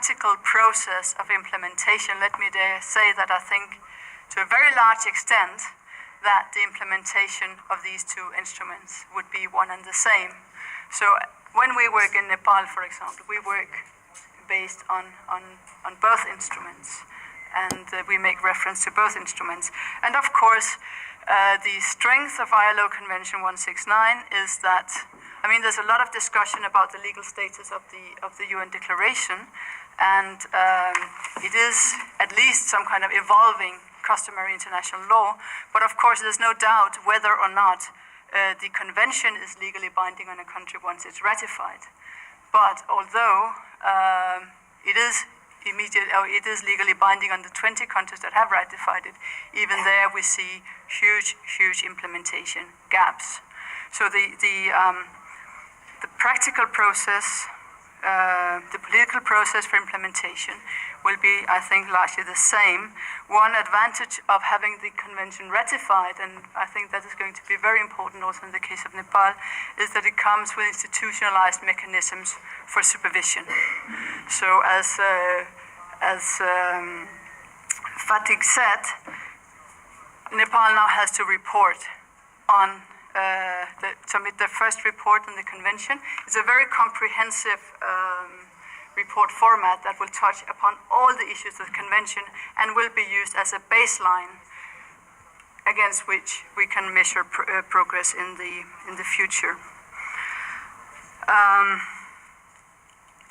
practical process of implementation, let me dare say that I think to a very large extent that the implementation of these two instruments would be one and the same. So when we work in Nepal, for example, we work based on both instruments, and we make reference to both instruments. And of course, the strength of ILO Convention 169 is that, I mean, there's a lot of discussion about the legal status of the UN Declaration, and it is at least some kind of evolving customary international law, but of course there's no doubt whether or not the convention is legally binding on a country once it's ratified. But although it is legally binding on the 20 countries that have ratified it, even there we see huge implementation gaps. So the practical process, the political process for implementation will be, I think, largely the same. One advantage of having the convention ratified, and I think that is going to be very important also in the case of Nepal, is that it comes with institutionalized mechanisms for supervision. So as Fatik said, Nepal now has to report on submit their first report on the convention. It's a very comprehensive report format that will touch upon all the issues of the convention and will be used as a baseline against which we can measure progress in the future.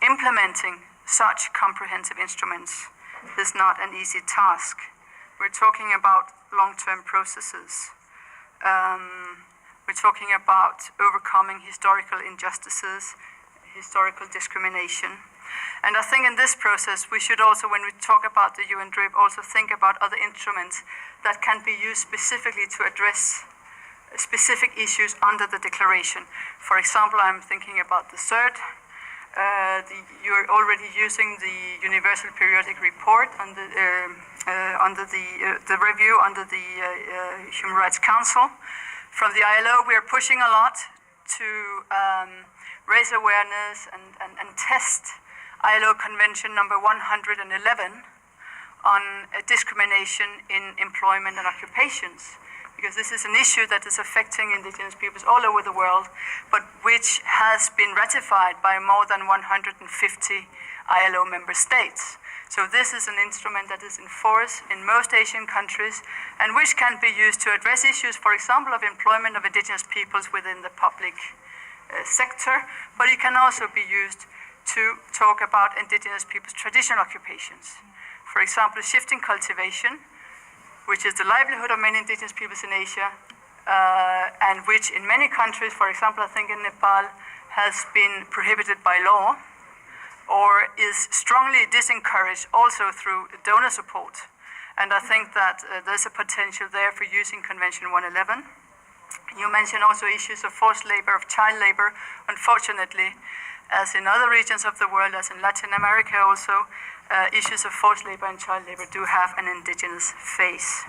Implementing such comprehensive instruments is not an easy task. We're talking about long-term processes. We're talking about overcoming historical injustices, historical discrimination. And I think in this process, we should also, when we talk about the UNDRIP, also think about other instruments that can be used specifically to address specific issues under the declaration. For example, I'm thinking about the CERT. You're already using the Universal Periodic Report under the review under the Human Rights Council. From the ILO, we are pushing a lot to raise awareness and test ILO Convention number 111 on discrimination in employment and occupations, because this is an issue that is affecting indigenous peoples all over the world, but which has been ratified by more than 150 ILO member states. So this is an instrument that is in force in most Asian countries and which can be used to address issues, for example, of employment of indigenous peoples within the public sector, but it can also be used to talk about indigenous peoples' traditional occupations. For example, shifting cultivation, which is the livelihood of many indigenous peoples in Asia, and which in many countries, for example, I think in Nepal, has been prohibited by law, or is strongly disencouraged also through donor support. And I think that there's a potential there for using Convention 111. You mentioned also issues of forced labor, of child labor. Unfortunately, as in other regions of the world, as in Latin America also, issues of forced labor and child labor do have an indigenous face.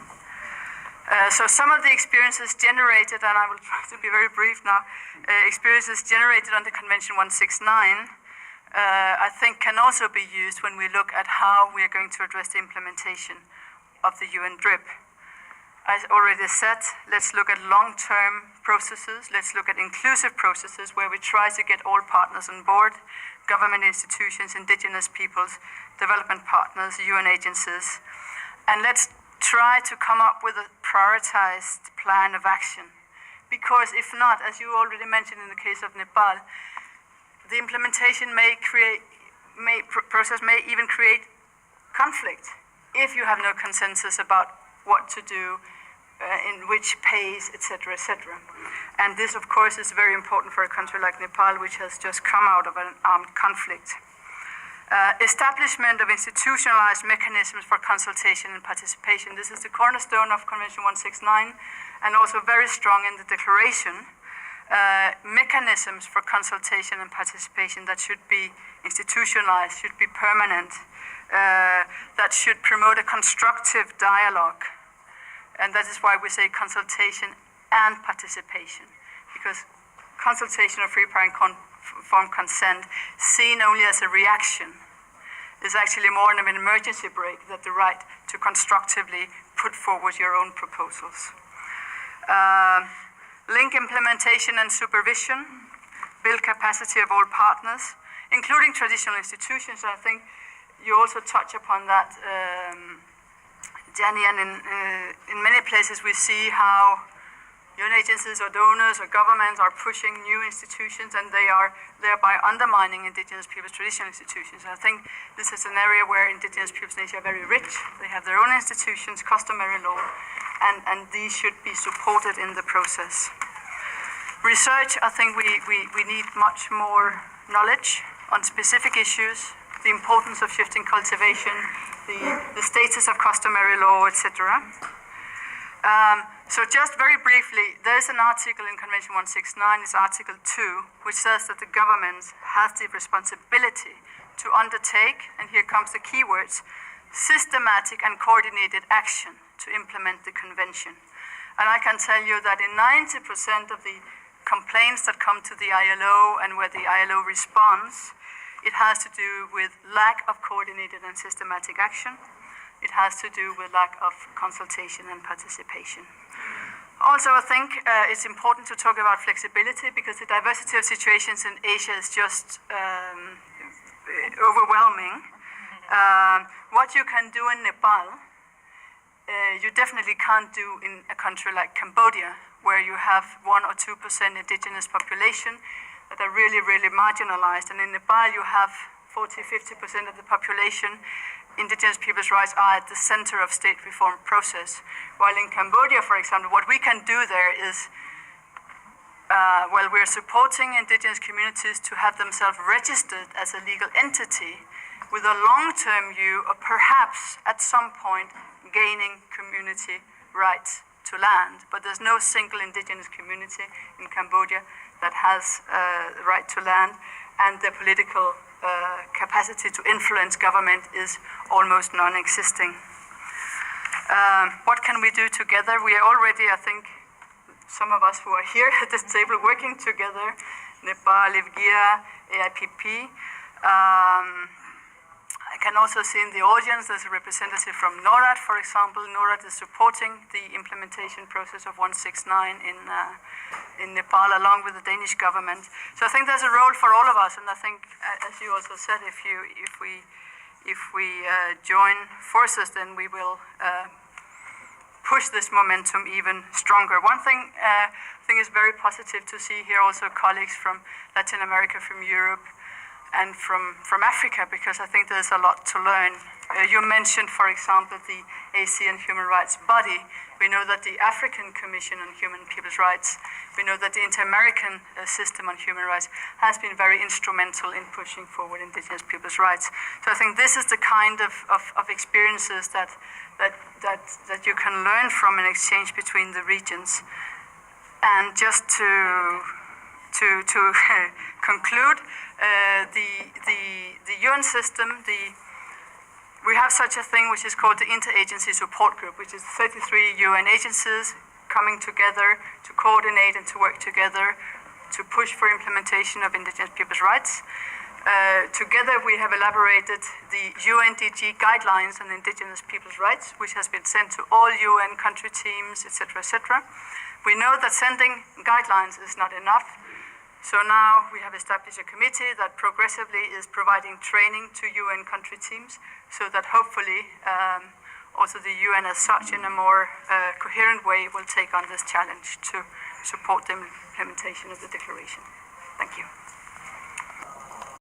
So some of the experiences generated, and I will try to be very brief now, experiences generated under Convention 169, I think can also be used when we look at how we are going to address the implementation of the UNDRIP. As already said, let's look at long-term processes, let's look at inclusive processes where we try to get all partners on board, government institutions, indigenous peoples, development partners, UN agencies, and let's try to come up with a prioritized plan of action. Because if not, as you already mentioned in the case of Nepal, the implementation process may even create conflict if you have no consensus about what to do, in which pace, etc., etc. And this, of course, is very important for a country like Nepal, which has just come out of an armed conflict. Establishment of institutionalized mechanisms for consultation and participation. This is the cornerstone of Convention 169 and also very strong in the declaration. Mechanisms for consultation and participation that should be institutionalized, should be permanent, that should promote a constructive dialogue. And that is why we say consultation and participation, because consultation or free prior and informed consent seen only as a reaction is actually more of an emergency brake than the right to constructively put forward your own proposals. Link implementation and supervision, build capacity of all partners, including traditional institutions. I think you also touch upon that, Jenny, and in many places we see how UN agencies or donors or governments are pushing new institutions, and they are thereby undermining indigenous peoples' traditional institutions. I think this is an area where indigenous peoples in Asia are very rich. They have their own institutions, customary law, and these should be supported in the process. Research, I think we need much more knowledge on specific issues, the importance of shifting cultivation, the status of customary law, etc. So just very briefly, there's an article in Convention 169, it's Article 2, which says that the governments have the responsibility to undertake, and here comes the key words, systematic and coordinated action to implement the convention. And I can tell you that in 90% of the complaints that come to the ILO and where the ILO responds, it has to do with lack of coordinated and systematic action. It has to do with lack of consultation and participation. Also, I think it's important to talk about flexibility, because the diversity of situations in Asia is just overwhelming. What you can do in Nepal, you definitely can't do in a country like Cambodia, where you have 1 or 2% indigenous population that are really, really marginalized. And in Nepal, you have 40–50% of the population. Indigenous people's rights are at the center of state reform process. While in Cambodia, for example, what we can do there is, we're supporting indigenous communities to have themselves registered as a legal entity with a long-term view of perhaps at some point gaining community rights to land. But there's no single indigenous community in Cambodia that has the right to land, and their political capacity to influence government is almost non-existing. What can we do together? We are already, I think, some of us who are here at this table working together, Nepal, IVGIA, AIPP. I can also see in the audience there's a representative from NORAD, for example. NORAD is supporting the implementation process of 169 in Nepal, along with the Danish government. So I think there's a role for all of us, and I think, as you also said, if we join forces, then we will push this momentum even stronger. One thing I think is very positive to see here also colleagues from Latin America, from Europe, and from Africa, because I think there's a lot to learn. You mentioned, for example, the ASEAN Human Rights Body. We know that the African Commission on Human People's Rights, we know that the Inter-American System on Human Rights has been very instrumental in pushing forward indigenous people's rights. So I think this is the kind of experiences that you can learn from an exchange between the regions. And just to conclude, the UN system, we have such a thing which is called the Interagency Support Group, which is 33 UN agencies coming together to coordinate and to work together to push for implementation of indigenous people's rights. Together we have elaborated the UNDG guidelines on indigenous people's rights, which has been sent to all UN country teams, etc., etc. We know that sending guidelines is not enough. So now we have established a committee that progressively is providing training to UN country teams, so that hopefully also the UN as such in a more coherent way will take on this challenge to support the implementation of the declaration. Thank you.